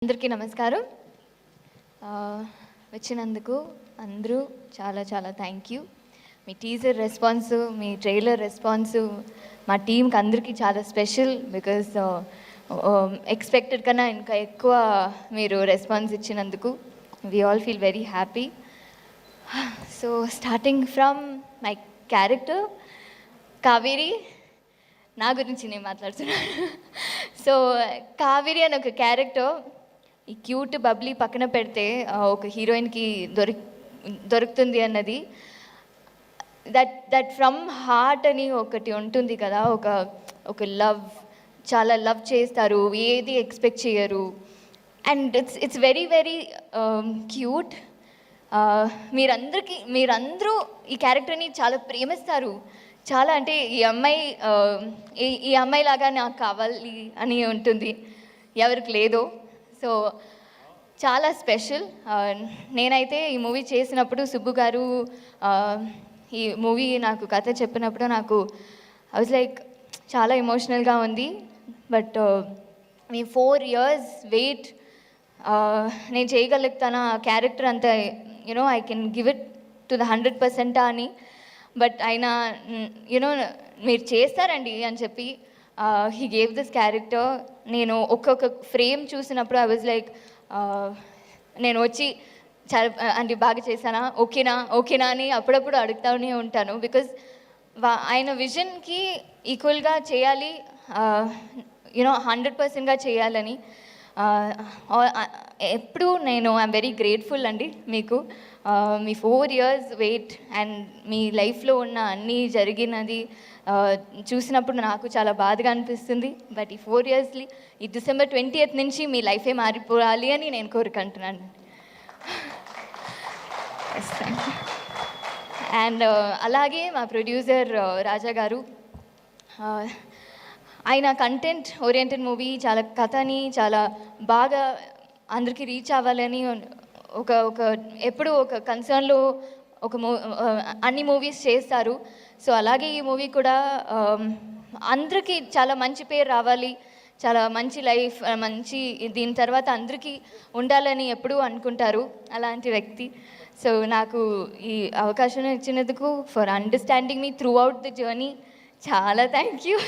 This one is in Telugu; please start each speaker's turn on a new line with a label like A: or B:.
A: అందరికీ నమస్కారం. వచ్చినందుకు అందరూ చాలా చాలా thank you. Me teaser response, me trailer response మా టీంకి అందరికీ చాలా స్పెషల్. బికాజ్ ఎక్స్పెక్టెడ్ కన్నా ఇంకా ఎక్కువ మీరు రెస్పాన్స్ ఇచ్చినందుకు we all feel very happy. So starting from my character Kaveri, నా గురించి నేను మాట్లాడుతున్నాను. సో కావేరి అని ఒక క్యారెక్టర్, ఈ క్యూట్ బబ్లీ పక్కన పెడితే ఒక హీరోయిన్కి దొరుకుతుంది అన్నది, దట్ ఫ్రమ్ హార్ట్ అని ఒకటి ఉంటుంది కదా, ఒక లవ్, చాలా లవ్ చేస్తారు, ఏది ఎక్స్పెక్ట్ చేయరు. And it's very very cute. మీరందరూ ఈ క్యారెక్టర్ని చాలా ప్రేమిస్తారు. చాలా అంటే ఈ అమ్మాయి లాగా నాకు కావాలి అని ఉంటుంది, ఎవరికి లేదో. సో చాలా స్పెషల్. నేనైతే ఈ మూవీ చేసినప్పుడు సుబ్బు గారు ఈ మూవీ నాకు కథ చెప్పినప్పుడు నాకు ఐ వాజ్ లైక్ చాలా ఎమోషనల్గా ఉంది. బట్ మీ 4 years వెయిట్, నేను చేయగలుగుతాను ఆ క్యారెక్టర్ అంతా, you know I can give it to the 100% అని. బట్ ఆయన మీరు చేస్తారండి అని చెప్పి హీ గేవ్ దిస్ క్యారెక్టర్. నేను ఒక్కొక్క ఫ్రేమ్ చూసినప్పుడు ఐ వాజ్ లైక్, నేను వచ్చి చాలా అంటే బాగా చేశానా, ఓకేనా అని అప్పుడప్పుడు అడుగుతూనే ఉంటాను. బికాజ్ ఆయన విజన్కి ఈక్వల్గా చేయాలి, 100%గా చేయాలని. ఎప్పుడు నేను ఐఎమ్ వెరీ గ్రేట్ఫుల్ అండి మీకు. మీ 4 years వెయిట్ అండ్ మీ లైఫ్లో ఉన్న అన్నీ జరిగినది చూసినప్పుడు నాకు చాలా బాధగా అనిపిస్తుంది. బట్ ఈ 4 yearsly ఈ December 20th నుంచి మీ లైఫే మారిపోవాలి అని నేను కోరుకుంటున్నాను. అండ్ అలాగే మా ప్రొడ్యూసర్ రాజా గారు, ఆయన కంటెంట్ ఓరియంటెడ్ మూవీ, చాలా కథని చాలా బాగా అందరికీ రీచ్ అవ్వాలని ఎప్పుడు ఒక కన్సర్న్లో అన్ని మూవీస్ చేస్తారు. సో అలాగే ఈ మూవీ కూడా అందరికీ చాలా మంచి పేరు రావాలి, చాలా మంచి లైఫ్, మంచి దీని తర్వాత అందరికీ ఉండాలని ఎప్పుడూ అనుకుంటారు అలాంటి వ్యక్తి. సో నాకు ఈ అవకాశం ఇచ్చినందుకు, for understanding me through out the journey, చాలా థ్యాంక్ యూ.